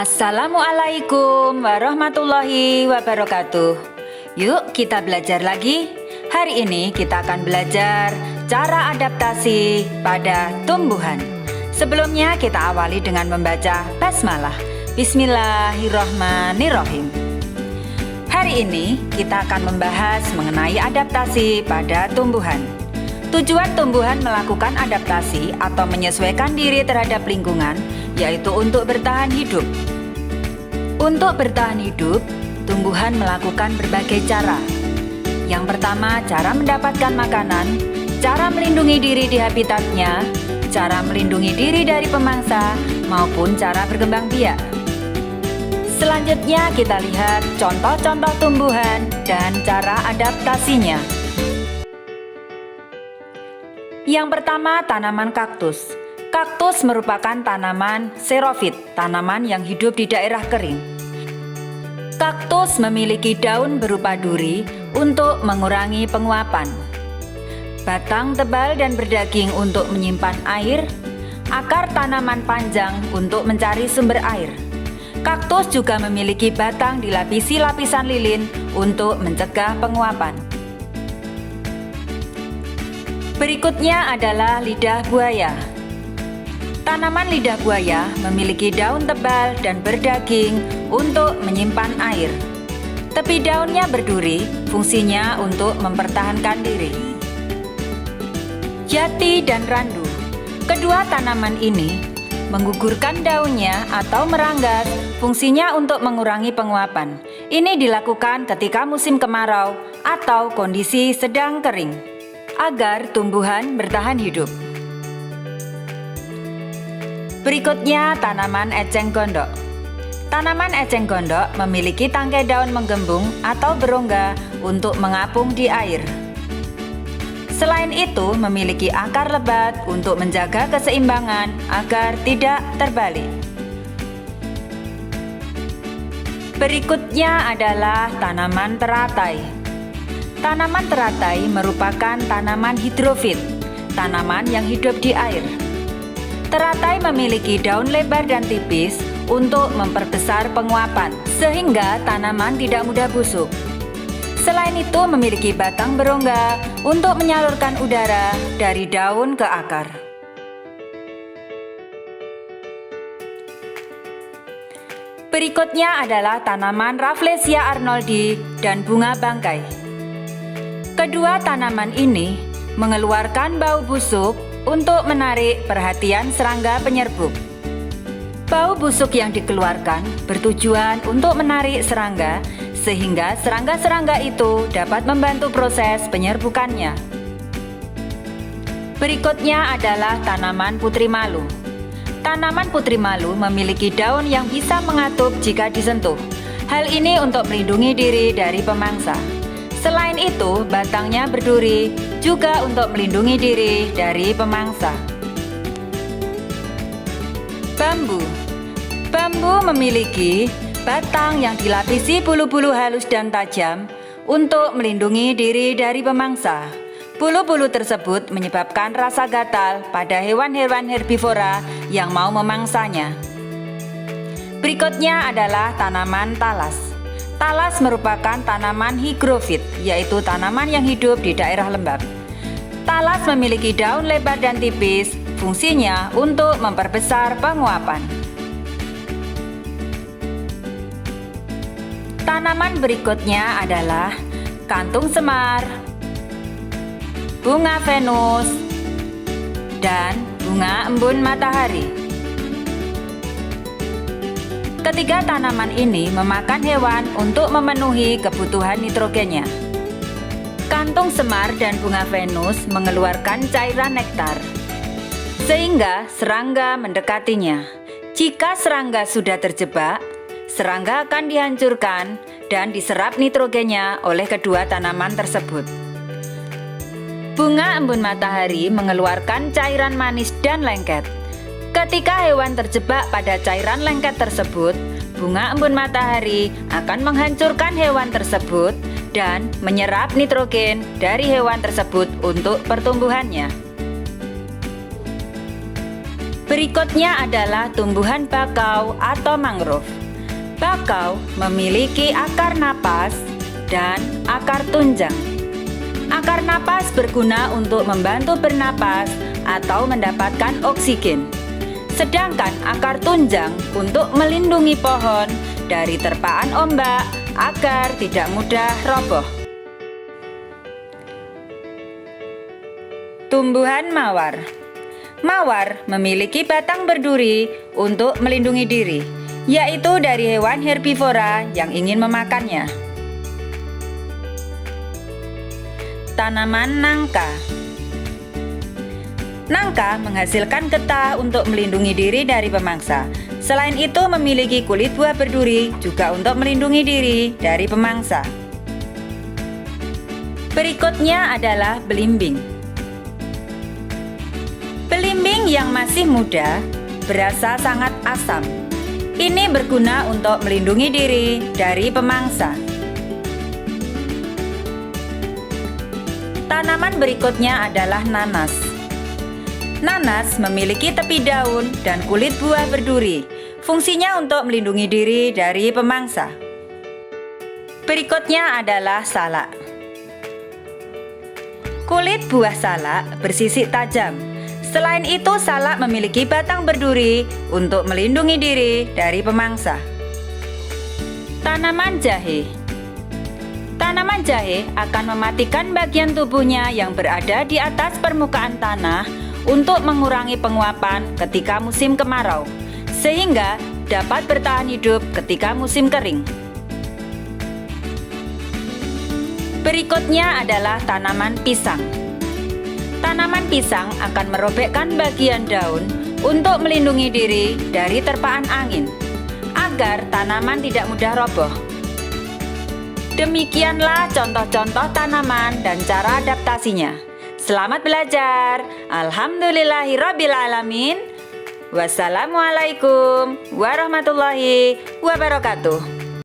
Assalamualaikum warahmatullahi wabarakatuh. Yuk kita belajar lagi. Hari ini kita akan belajar cara adaptasi pada tumbuhan. Sebelumnya kita awali dengan membaca basmalah. Bismillahirrahmanirrahim. Hari ini kita akan membahas mengenai adaptasi pada tumbuhan. Tujuan tumbuhan melakukan adaptasi atau menyesuaikan diri terhadap lingkungan, yaitu untuk bertahan hidup. Untuk bertahan hidup, tumbuhan melakukan berbagai cara. Yang pertama, cara mendapatkan makanan, cara melindungi diri di habitatnya, cara melindungi diri dari pemangsa, maupun cara berkembang biak. Selanjutnya kita lihat contoh-contoh tumbuhan dan cara adaptasinya. Yang pertama, tanaman kaktus. Kaktus merupakan tanaman xerofit, tanaman yang hidup di daerah kering. Kaktus memiliki daun berupa duri untuk mengurangi penguapan, batang tebal dan berdaging untuk menyimpan air, akar tanaman panjang untuk mencari sumber air. Kaktus juga memiliki batang dilapisi lapisan lilin untuk mencegah penguapan. Berikutnya adalah lidah buaya. Tanaman lidah buaya memiliki daun tebal dan berdaging untuk menyimpan air. Tepi daunnya berduri, fungsinya untuk mempertahankan diri. Jati dan randu. Kedua tanaman ini menggugurkan daunnya atau meranggas, fungsinya untuk mengurangi penguapan. Ini dilakukan ketika musim kemarau atau kondisi sedang kering, agar tumbuhan bertahan hidup. Berikutnya, tanaman eceng gondok. Tanaman eceng gondok memiliki tangkai daun menggembung atau berongga untuk mengapung di air. Selain itu, memiliki akar lebat untuk menjaga keseimbangan agar tidak terbalik. Berikutnya adalah tanaman teratai. Tanaman teratai merupakan tanaman hidrofit, tanaman yang hidup di air. Teratai memiliki daun lebar dan tipis untuk memperbesar penguapan, sehingga tanaman tidak mudah busuk. Selain itu, memiliki batang berongga untuk menyalurkan udara dari daun ke akar. Berikutnya adalah tanaman Rafflesia arnoldi dan bunga bangkai. Kedua tanaman ini mengeluarkan bau busuk untuk menarik perhatian serangga penyerbuk. Bau busuk yang dikeluarkan bertujuan untuk menarik serangga, sehingga serangga-serangga itu dapat membantu proses penyerbukannya. Berikutnya adalah tanaman putri malu. Tanaman putri malu memiliki daun yang bisa mengatup jika disentuh. Hal ini untuk melindungi diri dari pemangsa. Selain itu, batangnya berduri juga untuk melindungi diri dari pemangsa. Bambu. Bambu memiliki batang yang dilapisi bulu-bulu halus dan tajam untuk melindungi diri dari pemangsa. Bulu-bulu tersebut menyebabkan rasa gatal pada hewan-hewan herbivora yang mau memangsanya. Berikutnya adalah tanaman talas. Talas merupakan tanaman higrofit, yaitu tanaman yang hidup di daerah lembab. Talas memiliki daun lebar dan tipis, fungsinya untuk memperbesar penguapan. Tanaman berikutnya adalah kantung semar, bunga Venus, dan bunga embun matahari. Ketiga tanaman ini memakan hewan untuk memenuhi kebutuhan nitrogennya. Kantung semar dan bunga Venus mengeluarkan cairan nektar, sehingga serangga mendekatinya. Jika serangga sudah terjebak, serangga akan dihancurkan dan diserap nitrogennya oleh kedua tanaman tersebut. Bunga embun matahari mengeluarkan cairan manis dan lengket. Ketika hewan terjebak pada cairan lengket tersebut, bunga embun matahari akan menghancurkan hewan tersebut dan menyerap nitrogen dari hewan tersebut untuk pertumbuhannya. Berikutnya adalah tumbuhan bakau atau mangrove. Bakau memiliki akar napas dan akar tunjang. Akar napas berguna untuk membantu bernapas atau mendapatkan oksigen. Sedangkan akar tunjang untuk melindungi pohon dari terpaan ombak agar tidak mudah roboh. Tumbuhan mawar. Mawar memiliki batang berduri untuk melindungi diri, yaitu dari hewan herbivora yang ingin memakannya. Tanaman nangka. Nangka menghasilkan getah untuk melindungi diri dari pemangsa. Selain itu memiliki kulit buah berduri juga untuk melindungi diri dari pemangsa. Berikutnya adalah belimbing. Belimbing yang masih muda berasa sangat asam. Ini berguna untuk melindungi diri dari pemangsa. Tanaman berikutnya adalah nanas. Nanas memiliki tepi daun dan kulit buah berduri. Fungsinya untuk melindungi diri dari pemangsa. Berikutnya adalah salak. Kulit buah salak bersisik tajam. Selain itu, salak memiliki batang berduri untuk melindungi diri dari pemangsa. Tanaman jahe. Tanaman jahe akan mematikan bagian tubuhnya yang berada di atas permukaan tanah untuk mengurangi penguapan ketika musim kemarau, sehingga dapat bertahan hidup ketika musim kering. Berikutnya adalah tanaman pisang. Tanaman pisang akan merobekkan bagian daun untuk melindungi diri dari terpaan angin, agar tanaman tidak mudah roboh. Demikianlah contoh-contoh tanaman dan cara adaptasinya. Selamat belajar. Alhamdulillahirabbil alamin. Wassalamualaikum warahmatullahi wabarakatuh.